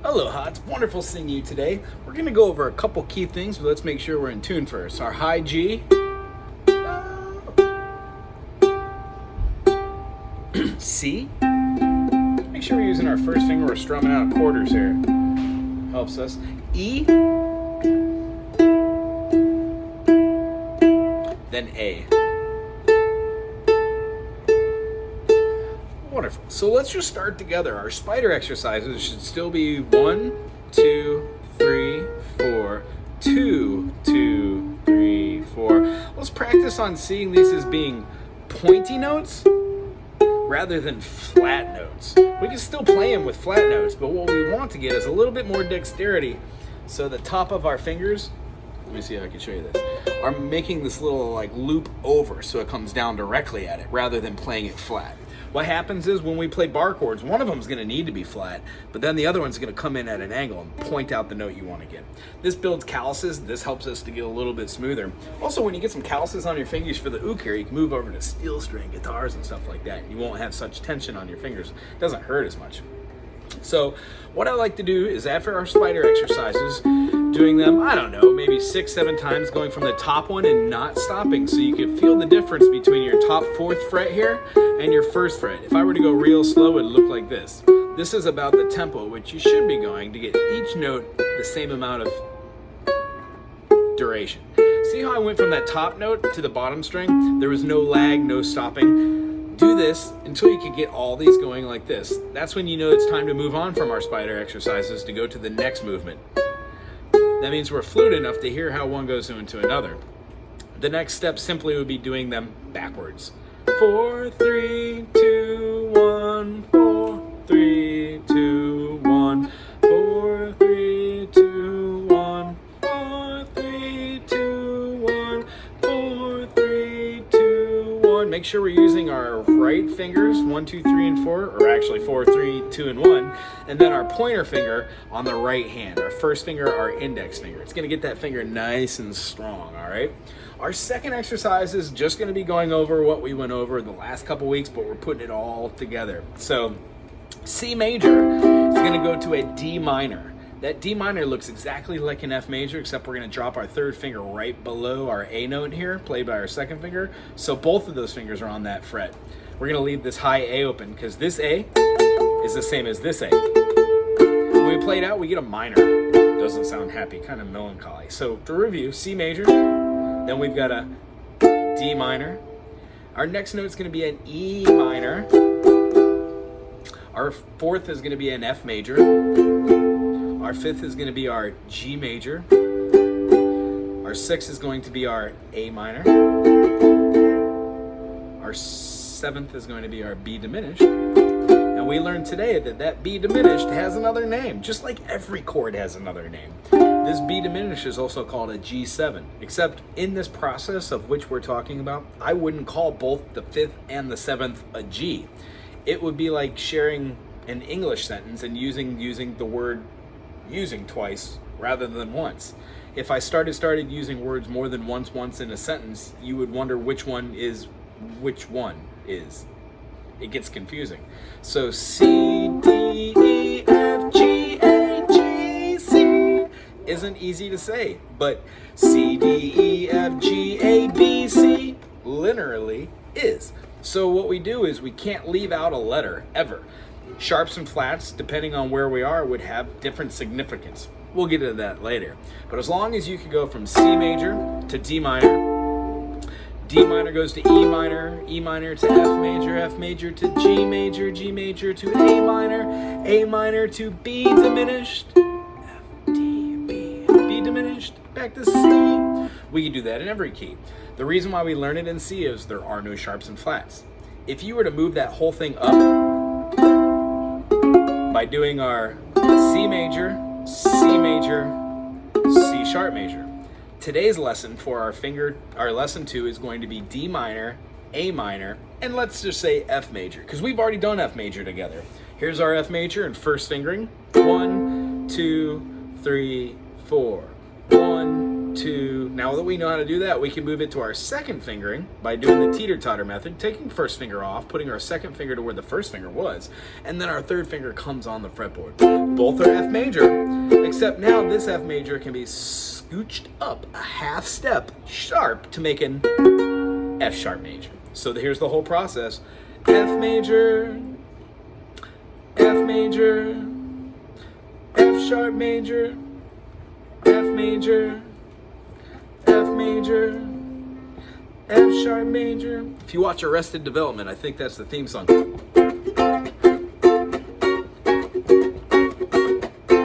Aloha, it's wonderful seeing you today. We're going to go over a couple key things, but let's make sure we're in tune first. Our high G, C. Make sure we're using our first finger. We're strumming out quarters here. Helps us. E, then A. Wonderful. So let's just start together. Our spider exercises should still be 1, 2, 3, 4, 2, 2, 3, 4. Let's practice on seeing these as being pointy notes rather than flat notes. We can still play them with flat notes, but what we want to get is a little bit more dexterity. So the top of our fingers, let me see if I can show you this, are making this little like loop over so it comes down directly at it rather than playing it flat. What happens is when we play bar chords, one of them is going to need to be flat, but then the other one's going to come in at an angle and point out the note you want to get. This builds calluses. This helps us to get a little bit smoother. Also, when you get some calluses on your fingers for the uke here, you can move over to steel string guitars and stuff like that. You won't have such tension on your fingers. It doesn't hurt as much. So what I like to do is after our spider exercises, doing them, I don't know, maybe 6, 7 times, going from the top one and not stopping so you can feel the difference between your top 4th fret here and your 1st fret. If I were to go real slow, it would look like this. This is about the tempo which you should be going to get each note the same amount of duration. See how I went from that top note to the bottom string? There was no lag, no stopping. Do this until you can get all these going like this. That's when you know it's time to move on from our spider exercises to go to the next movement. That means we're fluid enough to hear how one goes into another. The next step simply would be doing them backwards. 4, 3, 2, 1, 4, 3, 2, 1, 4, 3, 2, 1, 4, 3, 2, 1, 4, 3, 2, 1. Make sure we're using our right fingers, 1, 2, 3, and 4, or actually 4, 3, 2, and 1, and then our pointer finger on the right hand. Our first finger, our index finger. It's going to get that finger nice and strong, all right? Our second exercise is just going to be going over what we went over the last couple weeks, but we're putting it all together. So C major is going to go to a D minor. That D minor looks exactly like an F major, except we're going to drop our 3rd finger right below our A note here, played by our 2nd finger. So both of those fingers are on that fret. We're going to leave this high A open because this A is the same as this A. When we play it out, we get a minor. Doesn't sound happy, kind of melancholy. So to review, C major, then we've got a D minor. Our next note is going to be an E minor. Our 4th is going to be an F major. Our 5th is going to be our G major. Our 6th is going to be our A minor. Our 7th is going to be our B diminished. And we learned today that that B diminished has another name, just like every chord has another name. This B diminished is also called a G7, except in this process of which we're talking about, I wouldn't call both the 5th and the 7th a G. It would be like sharing an English sentence and using the word using twice rather than once. If I started using words more than once in a sentence, you would wonder which one is. It gets confusing. So C, D, E, F, G, A, G, C isn't easy to say, but C, D, E, F, G, A, B, C linearly is. So what we do is we can't leave out a letter ever. Sharps and flats, depending on where we are, would have different significance. We'll get into that later. But as long as you can go from C major to D minor, D minor goes to E minor to F major to G major to A minor to B diminished, F, D, B diminished, back to C. We can do that in every key. The reason why we learn it in C is there are no sharps and flats. If you were to move that whole thing up by doing our C major, C sharp major. Today's lesson for our lesson 2 is going to be D minor, A minor, and let's just say F major, because we've already done F major together. Here's our F major in first fingering. 1, 2, 3, 4. 1, 2. Now that we know how to do that, we can move it to our second fingering by doing the teeter-totter method, taking first finger off, putting our second finger to where the first finger was, and then our third finger comes on the fretboard. Both are F major, except now this F major can be scooched up a half step sharp to make an F sharp major. So here's the whole process. F major, F major, F sharp major, F major, F major, F sharp major. If you watch Arrested Development, I think that's the theme song.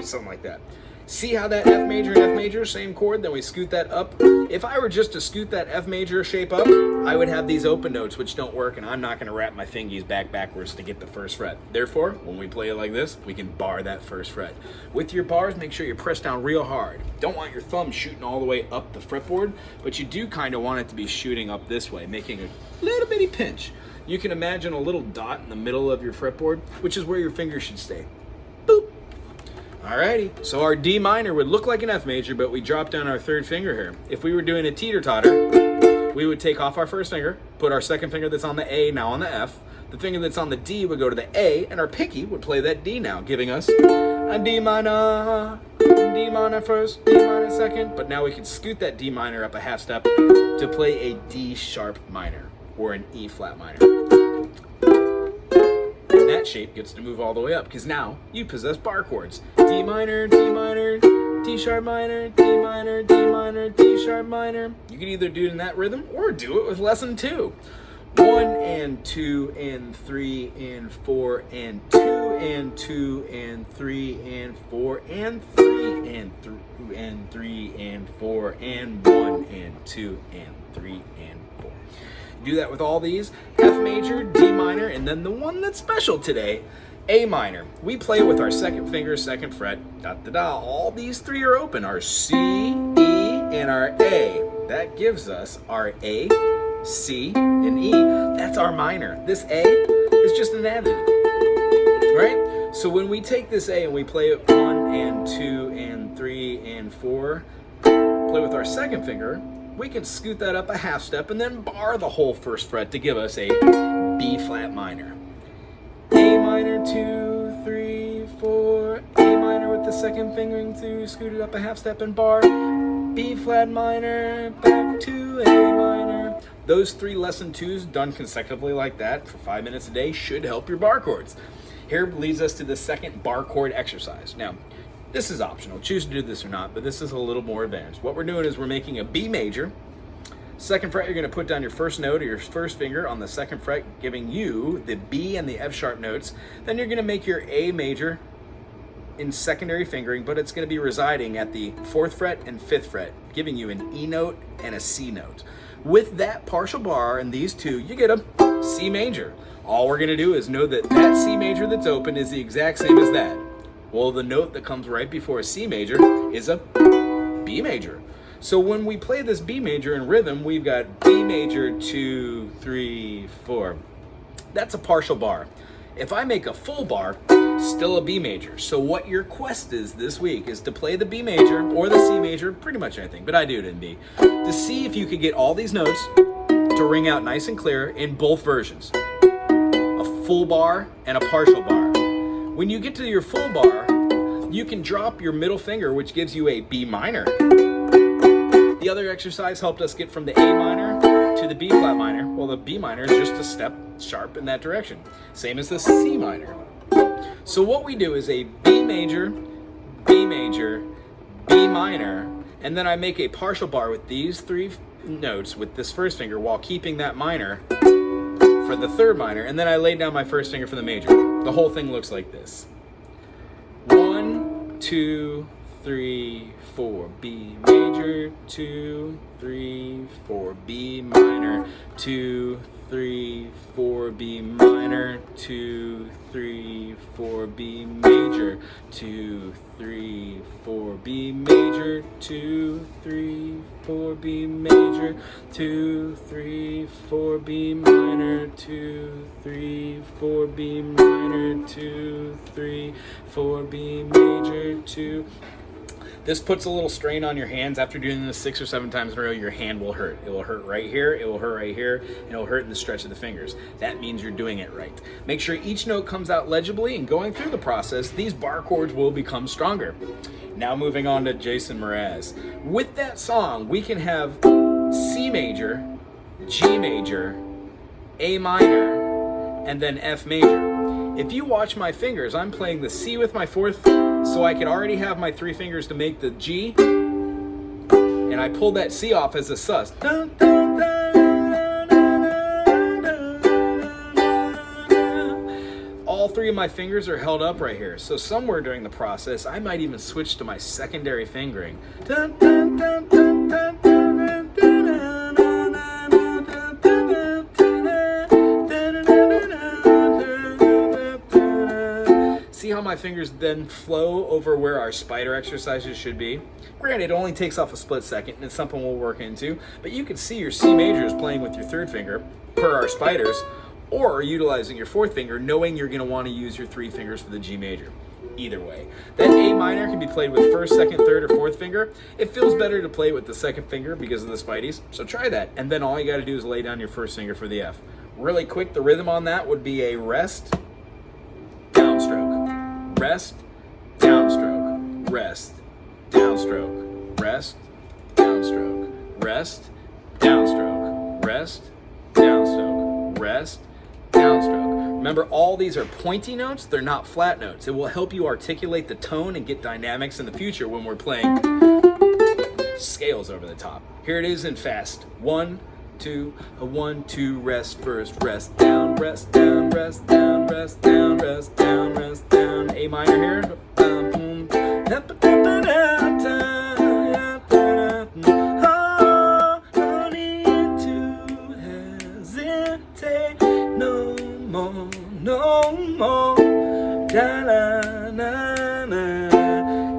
Something like that. See how that F major and F major, same chord, then we scoot that up. If I were just to scoot that F major shape up, I would have these open notes, which don't work, and I'm not gonna wrap my fingies backwards to get the first fret. Therefore, when we play it like this, we can bar that first fret. With your bars, make sure you press down real hard. Don't want your thumb shooting all the way up the fretboard, but you do kind of want it to be shooting up this way, making a little bitty pinch. You can imagine a little dot in the middle of your fretboard, which is where your finger should stay. Boop. Alrighty, so our D minor would look like an F major, but we drop down our third finger here. If we were doing a teeter-totter, we would take off our first finger, put our second finger that's on the A now on the F, the finger that's on the D would go to the A, and our pinky would play that D now, giving us a D minor first, D minor second, but now we can scoot that D minor up a half step to play a D sharp minor, or an E flat minor. That shape gets to move all the way up because now you possess bar chords. D minor, D minor, D sharp minor, D minor, D minor, D sharp minor. You can either do it in that rhythm or do it with lesson 2. 1 and 2 and 3 and 4 and 2 and 2 and 3 and 4 and 3 and 3 and 4 and 1 and 2 and 3 and 4. Do that with all these. F major, D minor, and then the one that's special today, A minor. We play with our second finger, second fret, da da da. All these three are open, our C, E, and our A. That gives us our A, C, and E. That's our minor. This A is just an added, right? So when we take this A and we play it 1 and 2 and 3 and 4, play with our second finger, we can scoot that up a half step and then bar the whole first fret to give us a B flat minor. A minor, 2, 3, 4, A minor with the second fingering through, scoot it up a half step and bar, B flat minor, back to A minor. Those 3 lesson 2s done consecutively like that for 5 minutes a day should help your bar chords. Here leads us to the second bar chord exercise. Now, this is optional, choose to do this or not, but this is a little more advanced. What we're doing is we're making a B major. Second fret, you're gonna put down your first note or your first finger on the second fret, giving you the B and the F sharp notes. Then you're gonna make your A major in secondary fingering, but it's gonna be residing at the 4th fret and 5th fret, giving you an E note and a C note. With that partial bar and these two, you get a C major. All we're gonna do is know that that C major that's open is the exact same as that. Well, the note that comes right before a C major is a B major. So when we play this B major in rhythm, we've got B major, 2, 3, 4. That's a partial bar. If I make a full bar, still a B major. So what your quest is this week is to play the B major or the C major, pretty much anything, but I do it in B, to see if you could get all these notes to ring out nice and clear in both versions. A full bar and a partial bar. When you get to your full bar, you can drop your middle finger, which gives you a B minor. The other exercise helped us get from the A minor to the B flat minor. Well, the B minor is just a step sharp in that direction. Same as the C minor. So what we do is a B major, B major, B minor, and then I make a partial bar with these 3 notes with this first finger while keeping that minor for the third minor, and then I lay down my first finger for the major. The whole thing looks like this. 1, 2, 3, 4, B major, 2, 3, 4, B minor, 2, 3, 4, B minor, 2, 3, 4, B major, 2, 3, 4, B major, 2, 3, 4, B major, 2, 3, 4, B minor, 2, 3, 4, B minor, 2, 3, 4, B major, 2. This puts a little strain on your hands. After doing this 6 or 7 times in a row, your hand will hurt. It will hurt right here, it will hurt right here, and it will hurt in the stretch of the fingers. That means you're doing it right. Make sure each note comes out legibly, and going through the process, these bar chords will become stronger. Now moving on to Jason Mraz. With that song, we can have C major, G major, A minor, and then F major. If you watch my fingers, I'm playing the C with my 4th, so I can already have my 3 fingers to make the G, and I pull that C off as a sus. All 3 of my fingers are held up right here, so somewhere during the process, I might even switch to my secondary fingering. See how my fingers then flow over where our spider exercises should be? Granted, it only takes off a split second, and it's something we'll work into, but you can see your C majors playing with your 3rd finger, per our spiders, or utilizing your 4th finger, knowing you're going to want to use your 3 fingers for the G major. Either way. That A minor can be played with 1st, 2nd, 3rd, or 4th finger. It feels better to play with the 2nd finger because of the spideys, so try that, and then all you got to do is lay down your 1st finger for the F. Really quick, the rhythm on that would be a rest, downstroke. Rest, downstroke, rest, downstroke, rest, downstroke, rest, downstroke, rest, downstroke, rest, downstroke. Remember, all these are pointy notes, they're not flat notes. It will help you articulate the tone and get dynamics in the future when we're playing scales over the top. Here it is in fast. 1, 2, a 1, 2, rest first, rest down, rest down, rest down, rest down, rest down, rest down. A minor here. No need to hesitate no more, no more.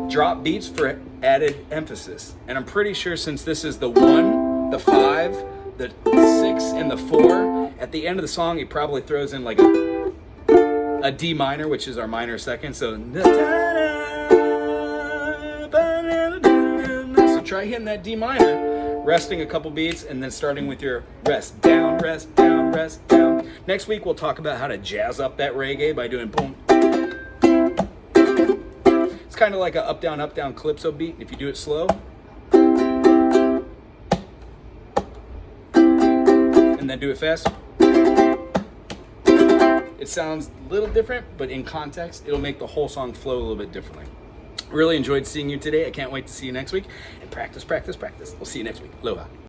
Drop beats for added emphasis. And I'm pretty sure since this is the 1, the 5, the 6, and the 4, at the end of the song he probably throws in like a D minor, which is our minor 2nd. So try hitting that D minor, resting a couple beats, and then starting with your rest down, rest down, rest down. Next week we'll talk about how to jazz up that reggae by doing boom. It's kind of like a up down calypso beat if you do it slow. And then do it fast. It sounds a little different, but in context, it'll make the whole song flow a little bit differently. Really enjoyed seeing you today. I can't wait to see you next week. And practice, practice, practice. We'll see you next week. Aloha.